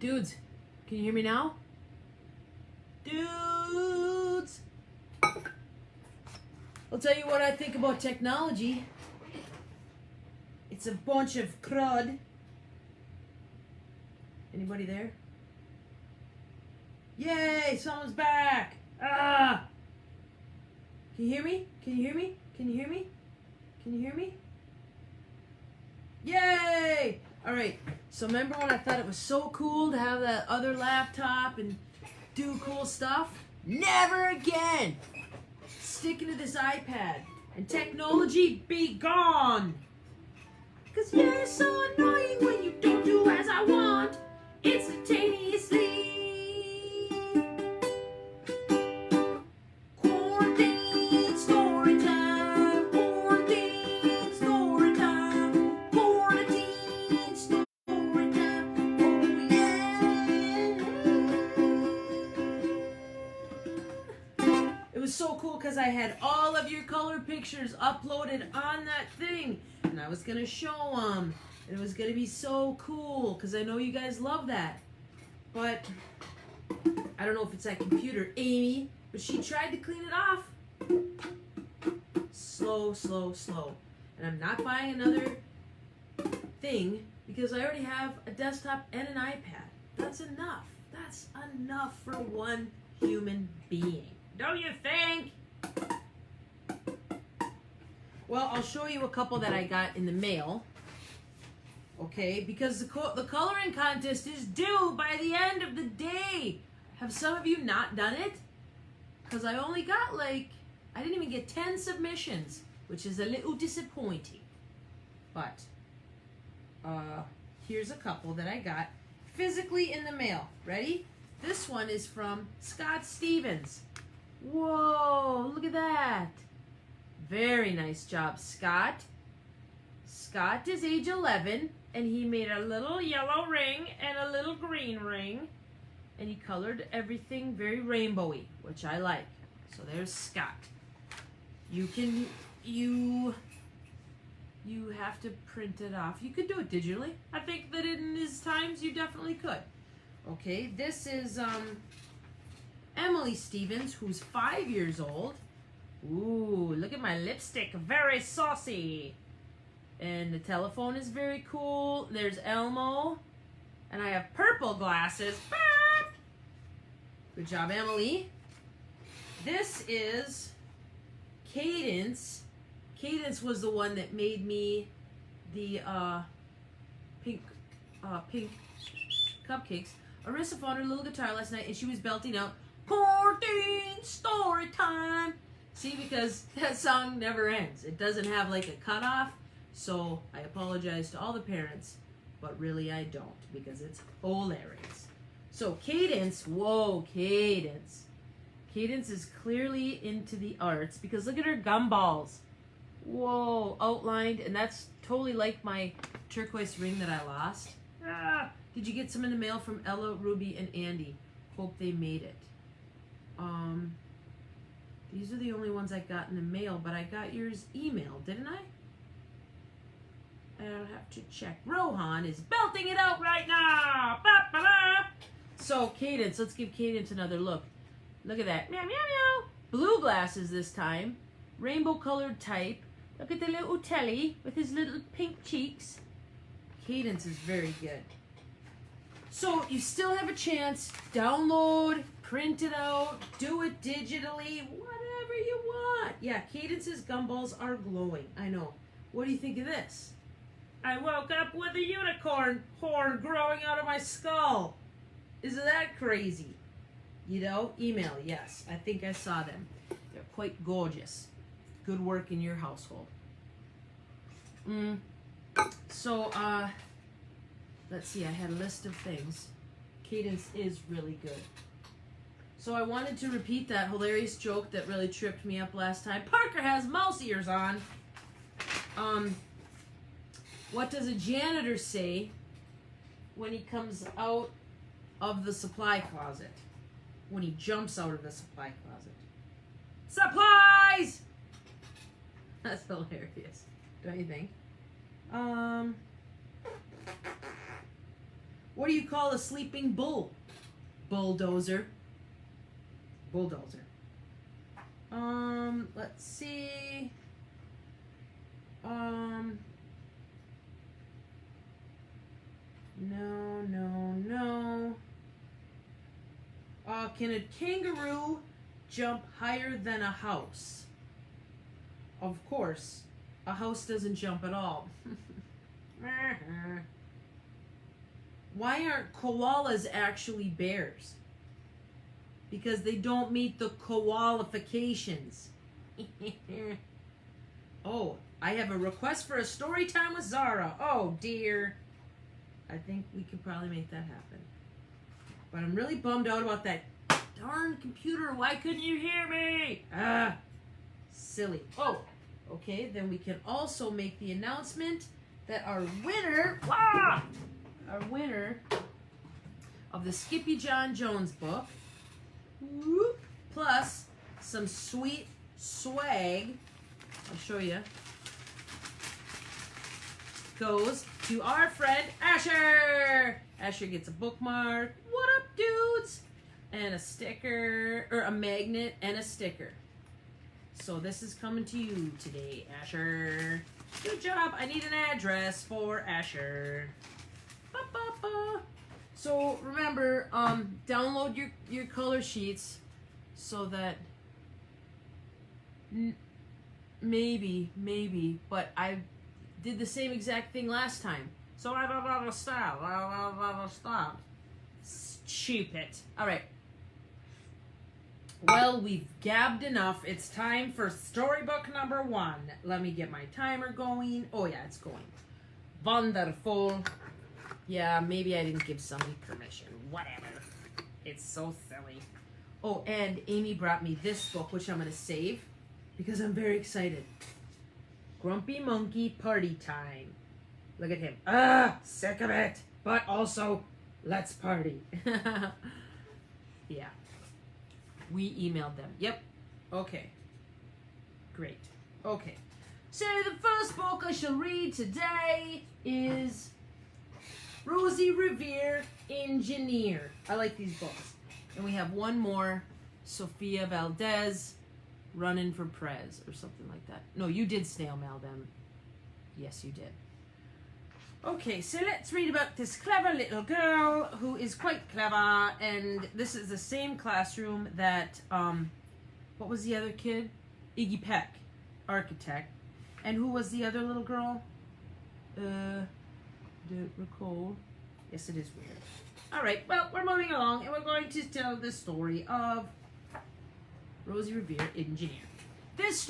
Dudes, can you hear me now? Dudes! I'll tell you what I think about technology. It's a bunch of crud. Anybody there? Yay! Someone's back! Ah! Can you hear me? Can you hear me? Can you hear me? Can you hear me? Yay! Alright, so remember when I thought it was so cool to have that other laptop and do cool stuff? Never again! Sticking to this iPad. And technology be gone! Cause you're so annoying when you don't do as I want instantaneously. Quarantine story time. Quarantine story time. Quarantine story time. Oh yeah. It was so cool because I had all of your color pictures uploaded on that thing. And I was going to show them. And it was going to be so cool because I know you guys love that. But I don't know if it's that computer, Amy, but she tried to clean it off. Slow, slow, slow. And I'm not buying another thing because I already have a desktop and an iPad. That's enough. That's enough for one human being. Don't you think? Well, I'll show you a couple that I got in the mail. Okay, because the coloring contest is due by the end of the day. Have some of you not done it? Because I only got I didn't even get 10 submissions, which is a little disappointing. But, here's a couple that I got physically in the mail. Ready? This one is from Scott Stevens. Whoa, look at that. Very nice job, Scott. Scott is age 11, and he made a little yellow ring and a little green ring, and he colored everything very rainbowy, which I like. So there's Scott. You have to print it off. You could do it digitally. I think that in his times you definitely could. Okay, this is Emily Stevens, who's 5 years old. Ooh, look at my lipstick. Very saucy. And the telephone is very cool. There's Elmo. And I have purple glasses. Good job, Emily. This is Cadence. Cadence was the one that made me the pink cupcakes. Arissa found her little guitar last night and she was belting out, "Quarantine story time." See, because that song never ends. It doesn't have a cutoff, so I apologize to all the parents, but really I don't, because it's hilarious. So Cadence, whoa, Cadence. Cadence is clearly into the arts, because look at her gumballs. Whoa, outlined, and that's totally like my turquoise ring that I lost. Did you get some in the mail from Ella, Ruby, and Andy? Hope they made it. These are the only ones I got in the mail, but I got yours email, didn't I? I'll have to check. Rohan is belting it out right now. Ba, ba, ba. So Cadence, let's give Cadence another look. Look at that. Meow, meow, meow. Blue glasses this time. Rainbow colored type. Look at the little telly with his little pink cheeks. Cadence is very good. So you still have a chance. Download, print it out, do it digitally, whatever you want. Yeah, Cadence's gumballs are glowing. I know. What do you think of this? I woke up with a unicorn horn growing out of my skull. Isn't that crazy? You know, email, yes. I think I saw them. They're quite gorgeous. Good work in your household. So, let's see, I had a list of things. Cadence is really good. So I wanted to repeat that hilarious joke that really tripped me up last time. Parker has mouse ears on. What does a janitor say when he comes out of the supply closet? When he jumps out of the supply closet? Supplies! That's hilarious, don't you think? What do you call a sleeping bull? Bulldozer. Bulldozer. Let's see. No. Can a kangaroo jump higher than a house? Of course. A house doesn't jump at all. Why aren't koalas actually bears? Because they don't meet the qualifications. Oh, I have a request for a story time with Zara. Oh dear. I think we could probably make that happen. But I'm really bummed out about that darn computer. Why couldn't you hear me? Ah, silly. Oh, okay, then we can also make the announcement that our winner of the Skippy John Jones book, plus some sweet swag, I'll show you, goes to our friend Asher. Asher gets a bookmark. What up, dudes? And a sticker, or a magnet and a sticker. So this is coming to you today, Asher. Good job. I need an address for Asher. Ba-ba-ba. So remember, download your color sheets so that maybe, but I did the same exact thing last time. So I don't understand. Stupid. All right. Well, we've gabbed enough. It's time for storybook number 1. Let me get my timer going. Oh yeah, it's going. Wonderful. Yeah, maybe I didn't give somebody permission. Whatever. It's so silly. Oh, and Amy brought me this book, which I'm going to save because I'm very excited. Grumpy Monkey Party Time. Look at him. Ah, sick of it. But also, let's party. Yeah. We emailed them. Yep. Okay. Great. Okay. So the first book I shall read today is Rosie Revere, Engineer. I like these books. And we have one more, Sophia Valdez, Running for Prez, or something like that. No, you did snail mail them. Yes, you did. Okay, so let's read about this clever little girl who is quite clever, and this is the same classroom that, what was the other kid? Iggy Peck, architect. And who was the other little girl? Don't recall. Yes, it is weird. All right, well, we're moving along, and we're going to tell the story of Rosie Revere, Engineer. This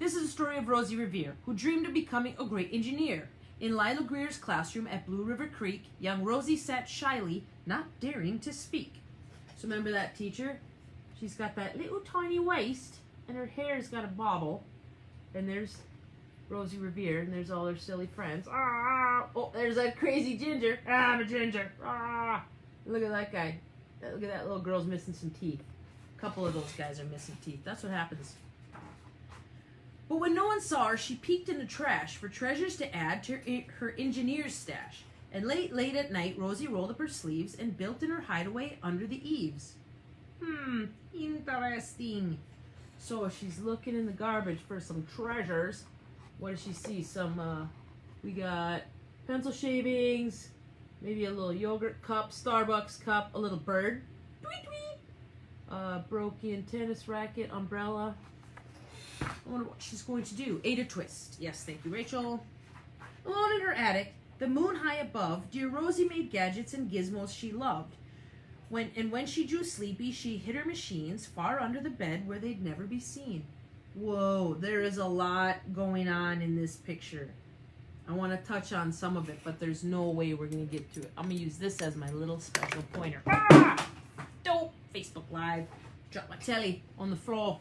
is a story of Rosie Revere, who dreamed of becoming a great engineer. In Lila Greer's classroom at Blue River Creek, young Rosie sat shyly, not daring to speak. So remember that teacher? She's got that little tiny waist, and her hair's got a bobble. And there's Rosie Revere, and there's all her silly friends. Ah! Oh, there's that crazy ginger. Ah, I'm a ginger. Ah! Look at that guy. Look at that little girl's missing some teeth. A couple of those guys are missing teeth. That's what happens. But when no one saw her, she peeked in the trash for treasures to add to her engineer's stash. And late at night, Rosie rolled up her sleeves and built in her hideaway under the eaves. Interesting. So she's looking in the garbage for some treasures. What does she see? We got pencil shavings, maybe a little yogurt cup, Starbucks cup, a little bird, tweet tweet, broken tennis racket, umbrella. I wonder what she's going to do. Ada Twist. Yes, thank you, Rachel. Alone in her attic, the moon high above, dear Rosie made gadgets and gizmos she loved. When she grew sleepy, she hid her machines far under the bed where they'd never be seen. Whoa, there is a lot going on in this picture. I want to touch on some of it, but there's no way we're going to get to it. I'm going to use this as my little special pointer. Ah! Don't! Facebook Live. Drop my telly on the floor.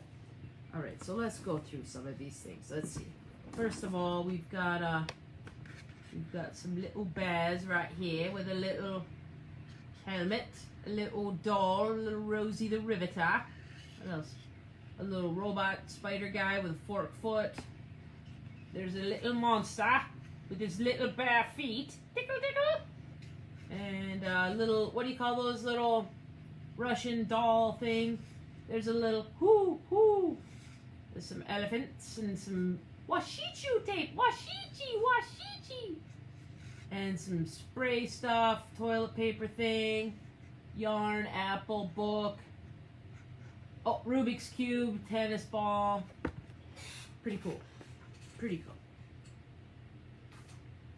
All right, so let's go through some of these things. Let's see. First of all, we've got some little bears right here with a little helmet, a little doll, a little Rosie the Riveter. What else? A little robot spider guy with a forked foot. There's a little monster with his little bare feet. Tickle, tickle. And little, what do you call those little Russian doll thing? There's a little hoo hoo. There's some elephants and some washichu tape. Washichi. And some spray stuff, toilet paper thing, yarn, apple, book. Oh, Rubik's Cube, tennis ball. Pretty cool. Pretty cool.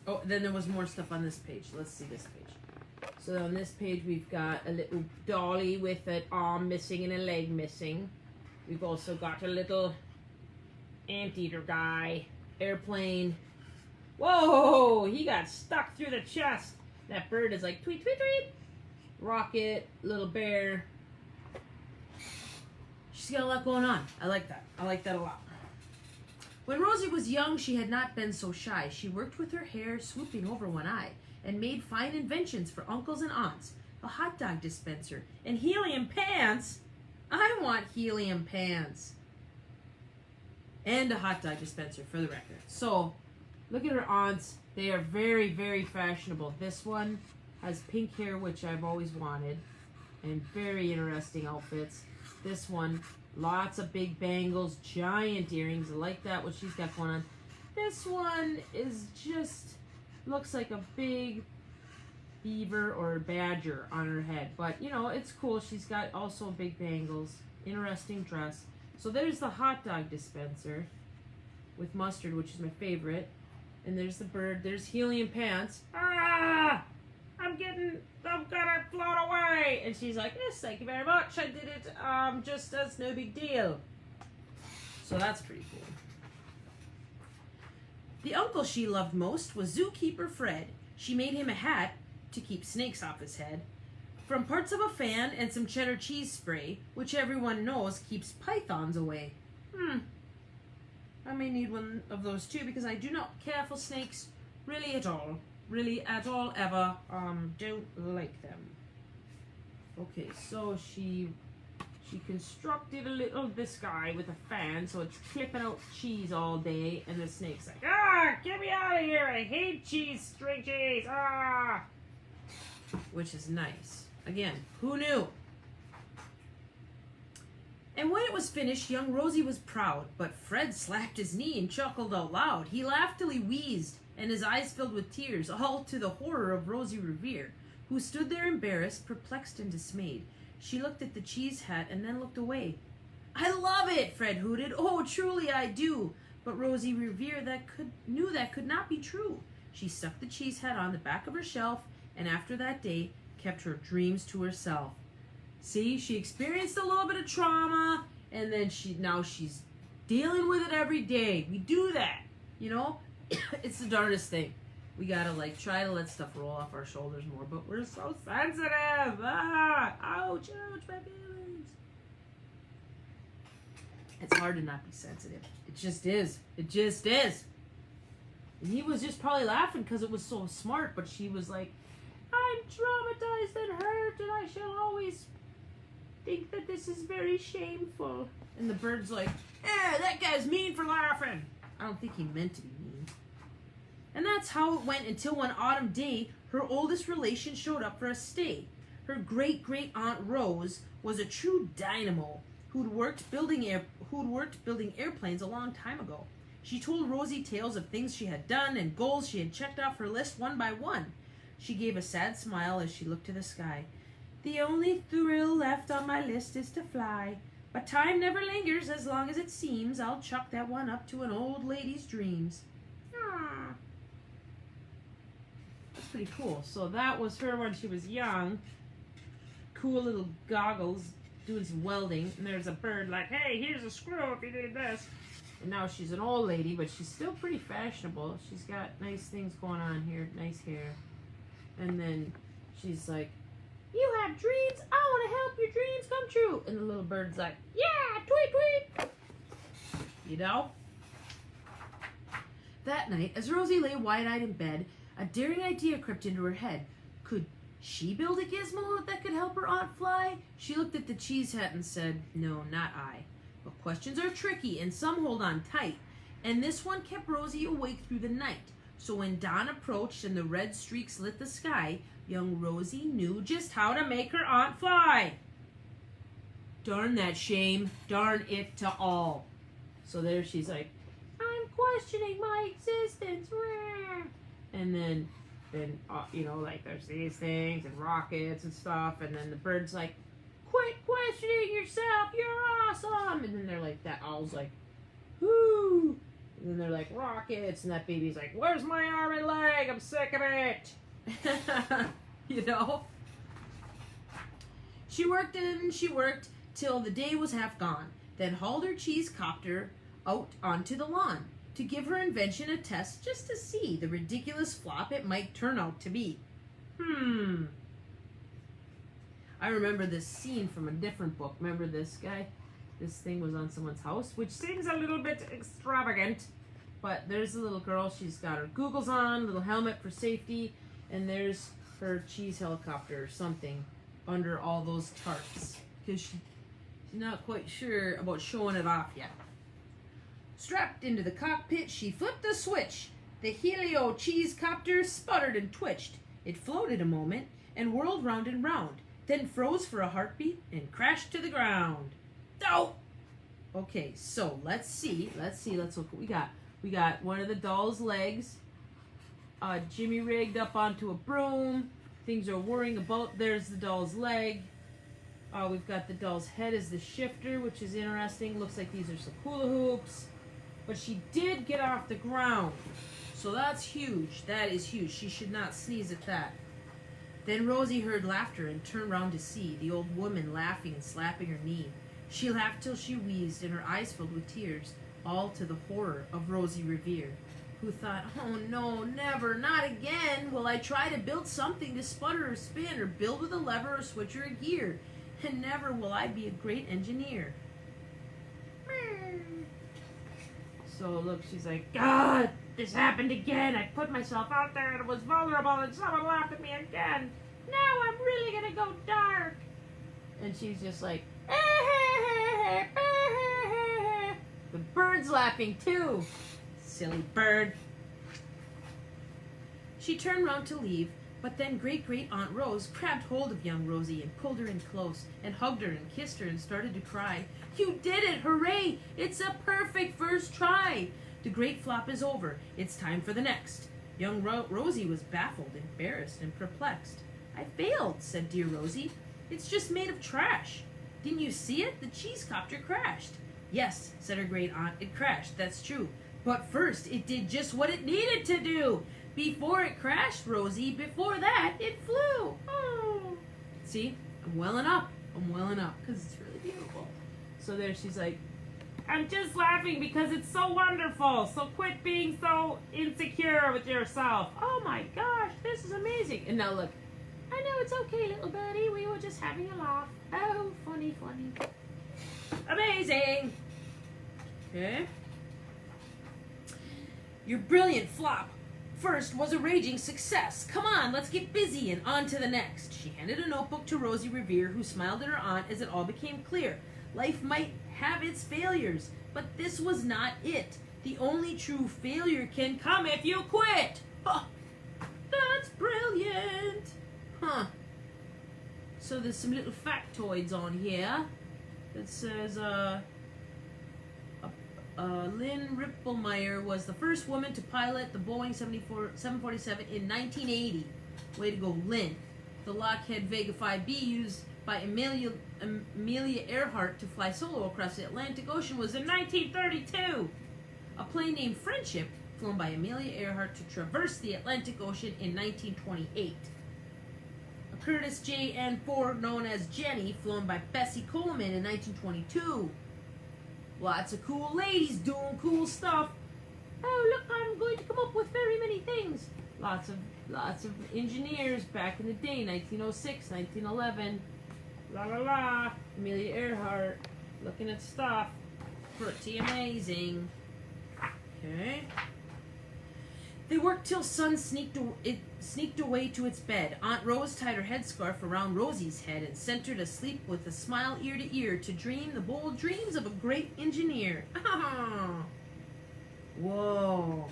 Oh, then there was more stuff on this page. Let's see this page. So on this page we've got a little dolly with an arm missing and a leg missing. We've also got a little anteater guy. Airplane. Whoa! He got stuck through the chest. That bird is like tweet, tweet, tweet. Rocket, little bear. She's got a lot going on. I like that. I like that a lot. When Rosie was young, she had not been so shy. She worked with her hair swooping over one eye and made fine inventions for uncles and aunts. A hot dog dispenser and helium pants. I want helium pants. And a hot dog dispenser for the record. So, look at her aunts. They are very, very fashionable. This one has pink hair, which I've always wanted. And very interesting outfits. This one, lots of big bangles, giant earrings. I like that, what she's got going on. This one is just, looks like a big beaver or badger on her head. But, you know, it's cool. She's got also big bangles. Interesting dress. So there's the hot dog dispenser with mustard, which is my favorite. And there's the bird. There's helium pants. Ah! I'm gonna float away. And she's like, yes, thank you very much. I did it just as no big deal. So that's pretty cool. The uncle she loved most was zookeeper Fred. She made him a hat to keep snakes off his head from parts of a fan and some cheddar cheese spray, which everyone knows keeps pythons away. I may need one of those too because I do not care for snakes really at all. Really at all ever. Don't like them. Okay, so she constructed this guy with a fan, so it's clipping out cheese all day, and the snake's like, get me out of here! I hate cheese, string cheese! Which is nice. Again, who knew? And when it was finished, young Rosie was proud, but Fred slapped his knee and chuckled out loud. He laughed till he wheezed, and his eyes filled with tears, all to the horror of Rosie Revere, who stood there embarrassed, perplexed, and dismayed. She looked at the cheese hat and then looked away. I love it, Fred hooted. Oh, truly I do. But Rosie Revere knew that could not be true. She stuck the cheese hat on the back of her shelf, and after that day, kept her dreams to herself. See, she experienced a little bit of trauma, and then now she's dealing with it every day. We do that, you know? It's the darndest thing. We gotta try to let stuff roll off our shoulders more, but we're so sensitive. Ouch, my feelings. It's hard to not be sensitive. It just is. It just is. And he was just probably laughing because it was so smart, but she was like, I'm traumatized and hurt, and I shall always think that this is very shameful. And the bird's like, that guy's mean for laughing. I don't think he meant to be mean. And that's how it went until one autumn day, her oldest relation showed up for a stay. Her great-great-aunt Rose was a true dynamo who'd worked building airplanes a long time ago. She told Rosie tales of things she had done and goals she had checked off her list one by one. She gave a sad smile as she looked to the sky. The only thrill left on my list is to fly. But time never lingers as long as it seems. I'll chuck that one up to an old lady's dreams. That's pretty cool. So that was her when she was young. Cool little goggles, doing some welding. And there's a bird like, hey, here's a screw if you need this. And now she's an old lady, but she's still pretty fashionable. She's got nice things going on here, nice hair. And then she's like, you have dreams, I want to help your dreams come true. And the little bird's like, yeah, tweet, tweet. You know? That night, as Rosie lay wide-eyed in bed, a daring idea crept into her head. Could she build a gizmo that could help her aunt fly? She looked at the cheese hat and said, no, not I. But questions are tricky, and some hold on tight. And this one kept Rosie awake through the night. So when dawn approached and the red streaks lit the sky, Young Rosie knew just how to make her aunt fly. Darn that shame. Darn it to all. So there she's like, I'm questioning my existence. And then you know, like there's these things and rockets and stuff. And then the bird's like, quit questioning yourself. You're awesome. And then they're like, that owl's like, whoo. And then they're like, rockets. And that baby's like, where's my arm and leg? I'm sick of it. You know? She worked and she worked till the day was half gone, then hauled her cheese copter out onto the lawn to give her invention a test just to see the ridiculous flop it might turn out to be. I remember this scene from a different book. Remember this guy? This thing was on someone's house, which seems a little bit extravagant, but there's a little girl. She's got her googles on, little helmet for safety, and there's her cheese helicopter or something under all those tarps because she's not quite sure about showing it off yet. Strapped into the cockpit, she flipped the switch. The helio cheese copter sputtered and twitched. It floated a moment and whirled round and round, then froze for a heartbeat and crashed to the ground. Oh! Okay, so let's see. Let's look what we got. We got one of the doll's legs, Jimmy rigged up onto a broom. Things are whirring about. There's the doll's leg. We've got the doll's head as the shifter, which is interesting. Looks like these are some hula hoops. But she did get off the ground. So that's huge. That is huge. She should not sneeze at that. Then Rosie heard laughter and turned round to see the old woman laughing and slapping her knee. She laughed till she wheezed and her eyes filled with tears, all to the horror of Rosie Revere, who thought, oh no, never, not again will I try to build something to sputter or spin or build with a lever or switch or a gear, and never will I be a great engineer. So look, she's like, God, this happened again. I put myself out there and it was vulnerable and someone laughed at me again. Now I'm really gonna go dark. And she's just like, the bird's laughing too. Silly bird. She turned round to leave, but then Great-Great-Aunt Rose grabbed hold of young Rosie and pulled her in close and hugged her and kissed her and started to cry. You did it! Hooray! It's a perfect first try! The great flop is over. It's time for the next. Young Rosie was baffled, embarrassed, and perplexed. I failed, said dear Rosie. It's just made of trash. Didn't you see it? The cheese copter crashed. Yes, said her great aunt, it crashed, that's true. But first, it did just what it needed to do. Before it crashed, Rosie, before that, it flew. Oh. See, I'm welling up, because it's really beautiful. So there she's like, I'm just laughing because it's so wonderful. So quit being so insecure with yourself. Oh my gosh, this is amazing. And now look, I know it's okay, little birdie. We were just having a laugh. Oh, funny, funny. Amazing. Okay. Your brilliant flop first was a raging success. Come on, let's get busy and on to the next. She handed a notebook to Rosie Revere, who smiled at her aunt as it all became clear. Life might have its failures, but this was not it. The only true failure can come if you quit. Huh. That's brilliant. Huh. So there's some little factoids on here that says, Lynn Ripplemeyer was the first woman to pilot the Boeing 747 in 1980. Way to go, Lynn. The Lockheed Vega 5B, used by Amelia Earhart to fly solo across the Atlantic Ocean, was in 1932. A plane named Friendship, flown by Amelia Earhart to traverse the Atlantic Ocean in 1928. A Curtiss JN-4, known as Jenny, flown by Bessie Coleman in 1922. Lots of cool ladies doing cool stuff. Oh, look, I'm going to come up with very many things. Lots of engineers back in the day, 1906, 1911. La la la. Amelia Earhart, looking at stuff. Pretty amazing. Okay. They worked till sun sneaked away to its bed. Aunt Rose tied her headscarf around Rosie's head and sent her to sleep with a smile ear to ear to dream the bold dreams of a great engineer. Whoa.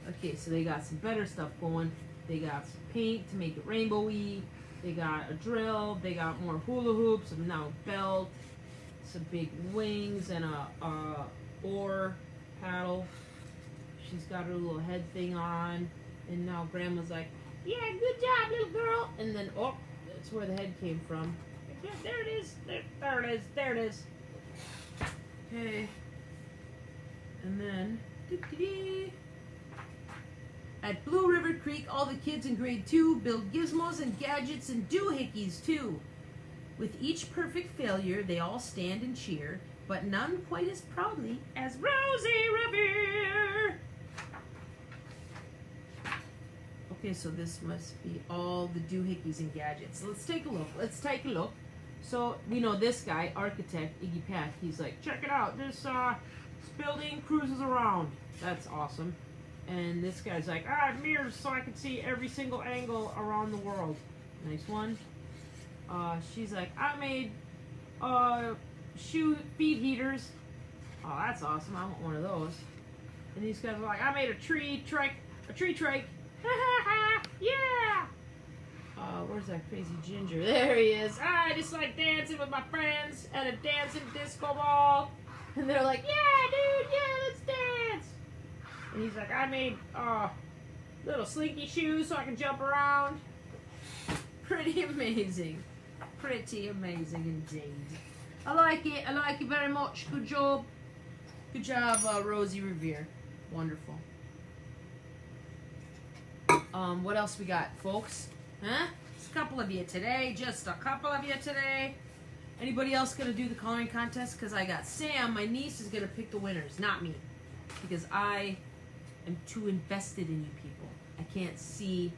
Okay, so they got some better stuff going. They got some paint to make it rainbowy. They got a drill. They got more hula hoops, and now a belt, some big wings, and a oar paddle. She's got her little head thing on, and now Grandma's like, "Yeah, good job, little girl." And then, oh, that's where the head came from. Yeah, there it is. There it is. There it is. Okay. And then, at Blue River Creek, all the kids in grade 2 build gizmos and gadgets and doohickeys too. With each perfect failure, they all stand and cheer, but none quite as proudly as Rosie Revere. Okay, so this must be all the doohickeys and gadgets. Let's take a look. So we know this guy, architect Iggy Pat. He's like, check it out. This building cruises around. That's awesome. And this guy's like, I have mirrors so I can see every single angle around the world. Nice one. She's like, I made feed heaters. Oh, that's awesome. I want one of those. And these guys are like, I made a tree trike. Ha ha ha! Yeah! Where's that crazy ginger? There he is. I just like dancing with my friends at a dancing disco ball. And they're like, yeah, dude, yeah, let's dance. And he's like, I made little slinky shoes so I can jump around. Pretty amazing. Pretty amazing indeed. I like it. I like it very much. Good job. Good job, Rosie Revere. Wonderful. What else we got, folks? Huh? Just a couple of you today. Just a couple of you today. Anybody else gonna do the coloring contest? Because I got Sam, my niece, is gonna pick the winners, not me. Because I am too invested in you people. I can't see.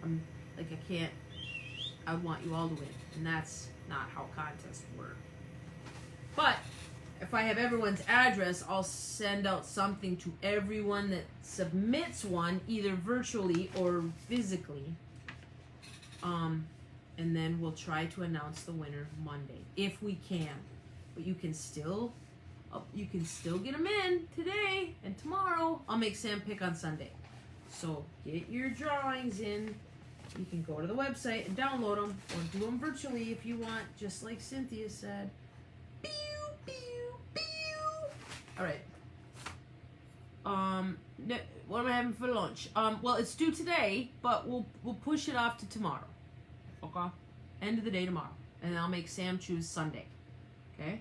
I'm like, I can't. I want you all to win, and that's not how contests work. But if I have everyone's address, I'll send out something to everyone that submits one, either virtually or physically. And then we'll try to announce the winner Monday, if we can. But you can still get them in today and tomorrow. I'll make Sam pick on Sunday. So get your drawings in. You can go to the website and download them, or do them virtually if you want, just like Cynthia said. Pew, pew, pew. All right. What am I having for lunch? Well, it's due today, but we'll push it off to tomorrow. Okay? End of the day tomorrow. And I'll make Sam choose Sunday. Okay?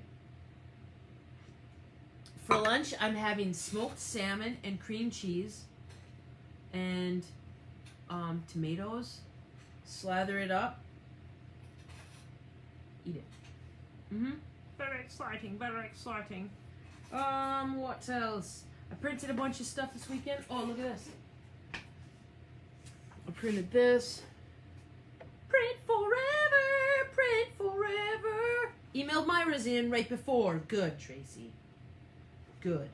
For lunch, I'm having smoked salmon and cream cheese and tomatoes. Slather it up. Eat it. Very exciting, very exciting. What else? I printed a bunch of stuff this weekend. Oh, look at this. I printed this. Print forever, print forever. Emailed Myra's in right before. Good, Tracy. Good.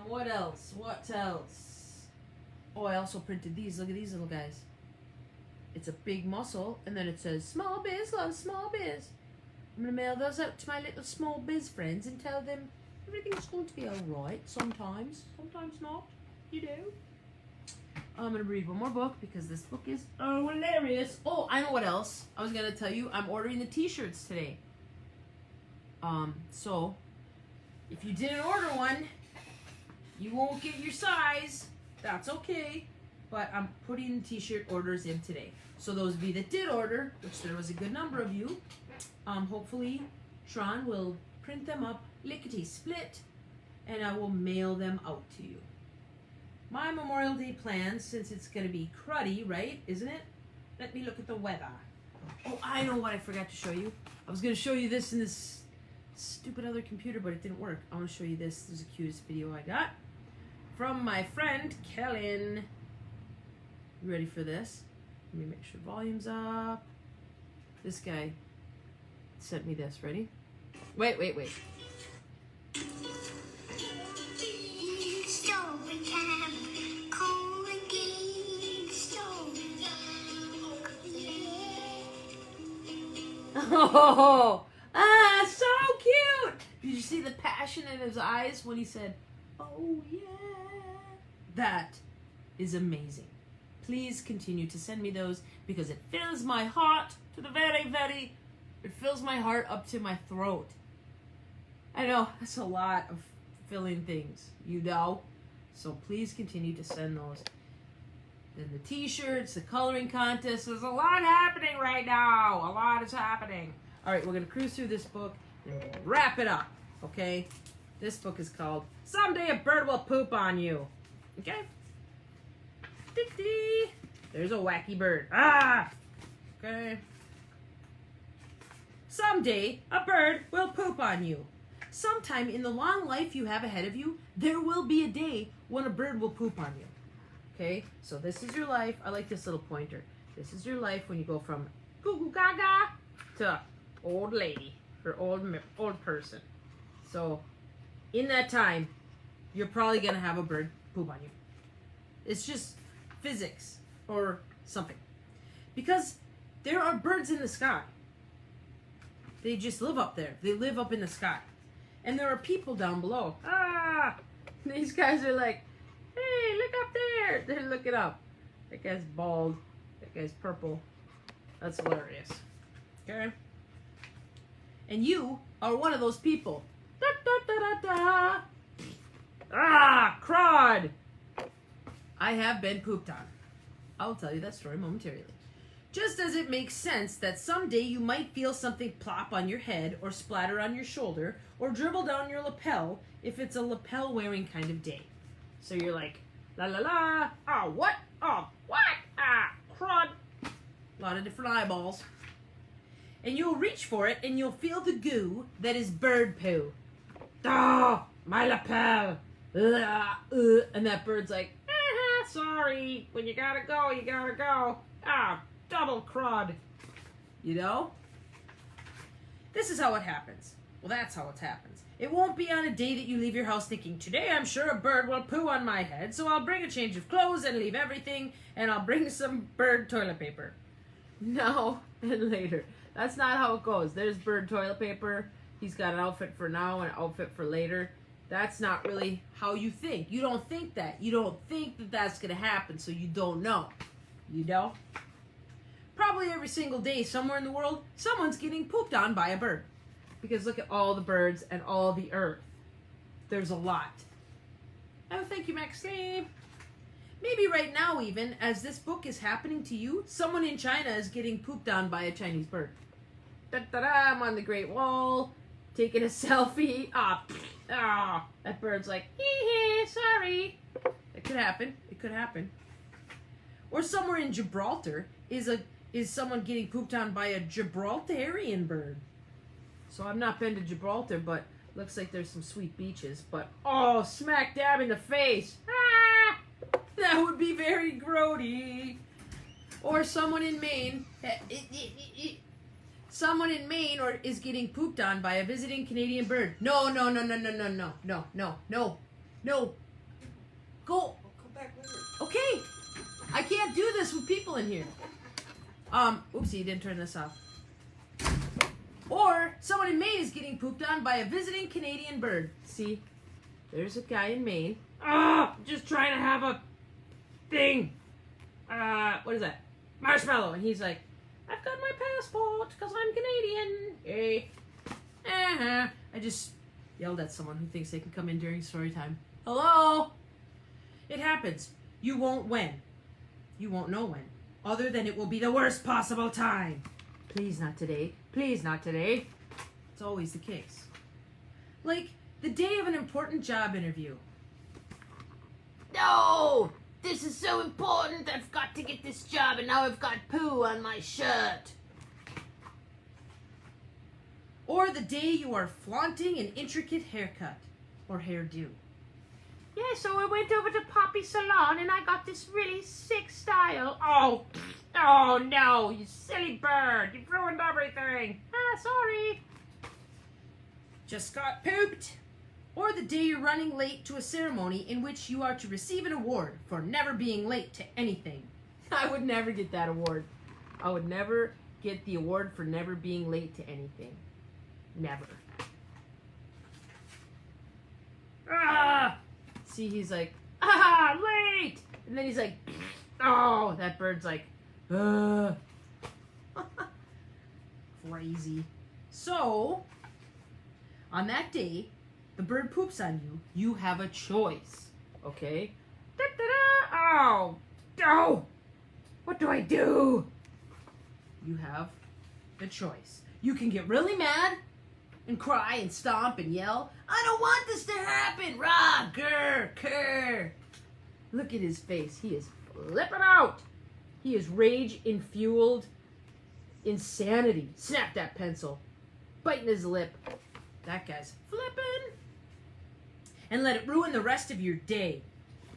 What else? What else? Oh, I also printed these. Look at these little guys. It's a big muscle, and then it says, small biz loves small biz. I'm going to mail those out to my little small biz friends and tell them everything's going to be alright. Sometimes not. You do. I'm going to read one more book because this book is hilarious. Oh, I know what else. I was going to tell you, I'm ordering the t-shirts today. So, if you didn't order one, you won't get your size. That's okay. But I'm putting the t-shirt orders in today. So those of you that did order, which there was a good number of you, hopefully Tron will print them up lickety-split, and I will mail them out to you. My Memorial Day plans, since it's going to be cruddy, right? Isn't it? Let me look at the weather. Oh, I know what I forgot to show you. I was going to show you this in this stupid other computer, but it didn't work. I want to show you this. This is the cutest video I got from my friend Kellen. You ready for this? Let me make sure volume's up. This guy sent me this. Ready? Wait. Oh, so cute! Did you see the passion in his eyes when he said, oh yeah? That is amazing. Please continue to send me those because it fills my heart to the very, very, it fills my heart up to my throat. I know, that's a lot of filling things, you know? So please continue to send those. Then the t-shirts, the coloring contest, there's a lot happening right now. A lot is happening. All right, we're going to cruise through this book and we'll wrap it up, okay? This book is called Someday a Bird Will Poop on You, okay? There's a wacky bird. Ah! Okay. Someday, a bird will poop on you. Sometime in the long life you have ahead of you, there will be a day when a bird will poop on you. Okay? So this is your life. I like this little pointer. This is your life when you go from goo goo gaga to old lady or old person. So in that time, you're probably going to have a bird poop on you. It's just physics or something. Because there are birds in the sky. They just live up there. They live up in the sky. And there are people down below. Ah! These guys are like, hey, look up there. They're looking up. That guy's bald. That guy's purple. That's hilarious. Okay? And you are one of those people. Da, da, da, da, da. Ah! Crud! I have been pooped on. I'll tell you that story momentarily. Just as it makes sense that someday you might feel something plop on your head or splatter on your shoulder or dribble down your lapel if it's a lapel-wearing kind of day. So you're like, la la la, oh what, oh what, ah, crud. A lot of different eyeballs. And you'll reach for it and you'll feel the goo that is bird poo. Oh, my lapel. And that bird's like, sorry, when you gotta go, you gotta go. Ah, double crud. You know? This is how it happens. Well, that's how it happens. It won't be on a day that you leave your house thinking, today I'm sure a bird will poo on my head, so I'll bring a change of clothes and leave everything, and I'll bring some bird toilet paper. No, and later. That's not how it goes. There's bird toilet paper. He's got an outfit for now and an outfit for later. That's not really how you think. You don't think that. You don't think that that's going to happen, so you don't know. You know? Probably every single day somewhere in the world, someone's getting pooped on by a bird. Because look at all the birds and all the earth. There's a lot. Oh, thank you, Maxine. Maybe right now even, as this book is happening to you, someone in China is getting pooped on by a Chinese bird. Da-da-da, I'm on the Great Wall, taking a selfie. Ah, that bird's like, hee, sorry. It could happen. It could happen. Or somewhere in Gibraltar is someone getting pooped on by a Gibraltarian bird. So I've not been to Gibraltar, but looks like there's some sweet beaches. But, oh, smack dab in the face. Ah! That would be very grody. Or someone in Maine, is getting pooped on by a visiting Canadian bird. No. Go back later. Okay. I can't do this with people in here. Oopsie, didn't turn this off. Or someone in Maine is getting pooped on by a visiting Canadian bird. See, there's a guy in Maine. Just trying to have a thing. What is that? Marshmallow. And he's like, I've got my passport because I'm Canadian. Hey. I just yelled at someone who thinks they can come in during story time. Hello? It happens. You won't when. You won't know when. Other than it will be the worst possible time. Please not today. Please not today. It's always the case. Like the day of an important job interview. No! This is so important. I've got to get this job and now I've got poo on my shirt. Or the day you are flaunting an intricate haircut or hairdo. Yeah, so I went over to Poppy's salon and I got this really sick style. Oh no, you silly bird. You've ruined everything. Sorry. Just got pooped. Or the day you're running late to a ceremony in which you are to receive an award for never being late to anything. I would never get that award. I would never get the award for never being late to anything. Never. See, he's like, late! And then he's like, Oh, that bird's like, crazy. So, on that day, the bird poops on you. You have a choice, okay? Da-da-da! Oh, oh! What do I do? You have the choice. You can get really mad and cry and stomp and yell, I don't want this to happen! Rah, grr, grr. Look at his face. He is flipping out. He is rage-infueled insanity. Snap that pencil. Biting his lip. That guy's flipping. And let it ruin the rest of your day.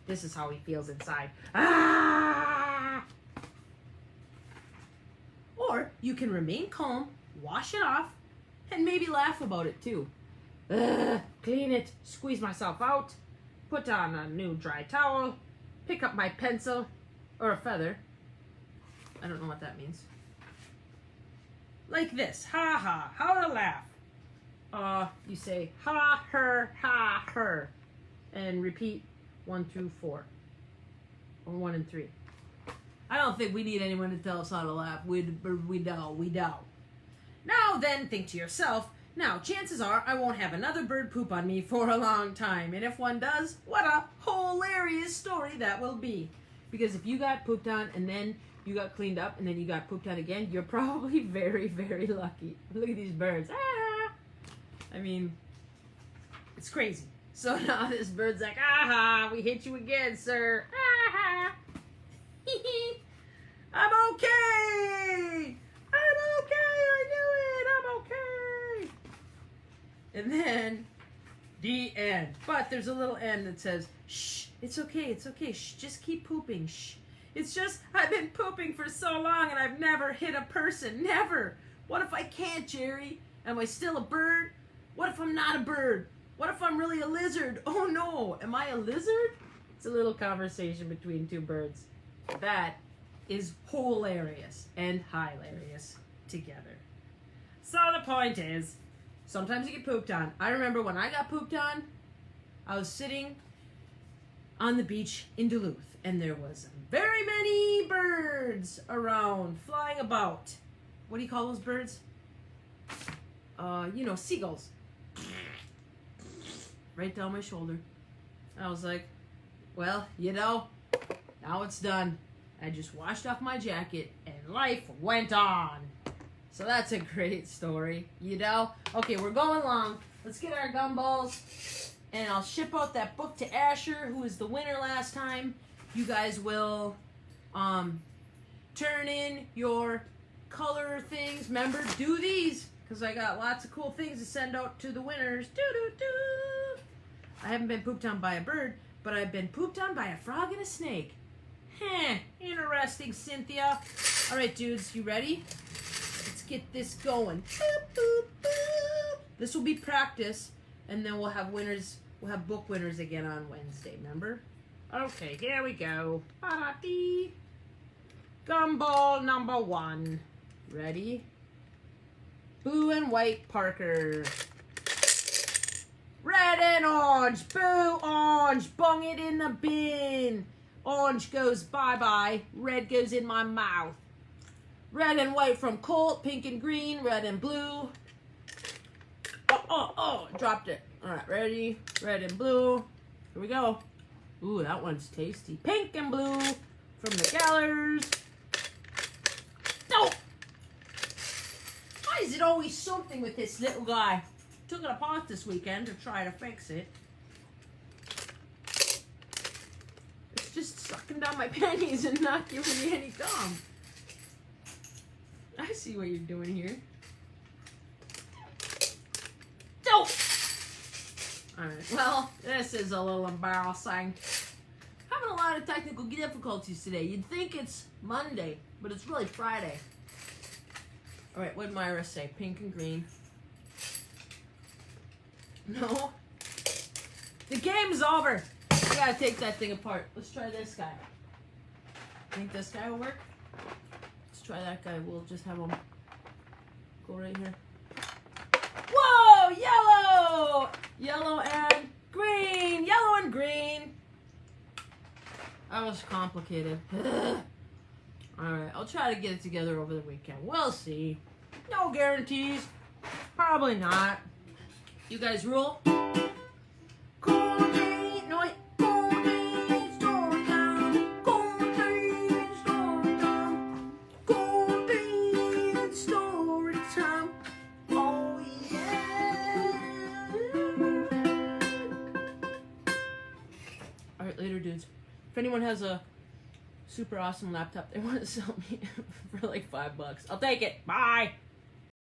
This is how he feels inside. Ah! Or you can remain calm, wash it off, and maybe laugh about it too. Clean it, squeeze myself out, put on a new dry towel, pick up my pencil, or a feather. I don't know what that means. Like this, ha ha, how to laugh. You say ha, her, and repeat 1 through 4, or 1 and 3. I don't think we need anyone to tell us how to laugh. We know. Now then, think to yourself, now chances are I won't have another bird poop on me for a long time. And if one does, what a hilarious story that will be. Because if you got pooped on and then you got cleaned up and then you got pooped on again, you're probably very, very lucky. Look at these birds. Ah! I mean, it's crazy. So now this bird's like, aha, we hit you again, sir. Aha. I'm okay. I'm okay. I knew it. I'm okay. And then the end. But there's a little end that says, shh, it's okay. It's okay. Shh, just keep pooping. Shh. It's just, I've been pooping for so long and I've never hit a person. Never. What if I can't, Jerry? Am I still a bird? What if I'm not a bird? What if I'm really a lizard? Oh no, am I a lizard? It's a little conversation between two birds. That is hilarious and hilarious together. So the point is, sometimes you get pooped on. I remember when I got pooped on, I was sitting on the beach in Duluth, and there was very many birds around, flying about. What do you call those birds? Seagulls. Right down my shoulder. I was like, well, now it's done. I just washed off my jacket and life went on. So that's a great story, Okay, we're going long. Let's get our gumballs and I'll ship out that book to Asher, who was the winner last time. You guys will turn in your color things. Remember, do these because I got lots of cool things to send out to the winners. Doo-doo-doo. I haven't been pooped on by a bird, but I've been pooped on by a frog and a snake. Interesting, Cynthia. All right, dudes, you ready? Let's get this going. Boop, boop, boop. This will be practice, and then we'll have winners. We'll have book winners again on Wednesday, remember? Okay, here we go. Ba-da-dee. Gumball number 1. Ready? Blue and white Parker. Red and orange. Boo, orange. Bung it in the bin. Orange goes bye-bye. Red goes in my mouth. Red and white from Colt. Pink and green. Red and blue. Oh, dropped it. All right, ready? Red and blue. Here we go. Ooh, that one's tasty. Pink and blue from the Gallers. No! Why is it always something with this little guy? Took it apart this weekend to try to fix it. It's just sucking down my panties and not giving me any gum. I see what you're doing here. No! Alright, well, this is a little embarrassing. Having a lot of technical difficulties today. You'd think it's Monday, but it's really Friday. Alright, what did Myra say? Pink and green. No. The game's over. I gotta take that thing apart. Let's try this guy. Think this guy will work? Let's try that guy. We'll just have him go right here. Whoa! Yellow! Yellow and green! Yellow and green! That was complicated. Alright, I'll try to get it together over the weekend. We'll see. No guarantees. Probably not. You guys rule? Golden, no wait. Golden story time. Golden story time. Golden story time. Oh yeah. Alright, later dudes. If anyone has a super awesome laptop they want to sell me for like $5, I'll take it. Bye.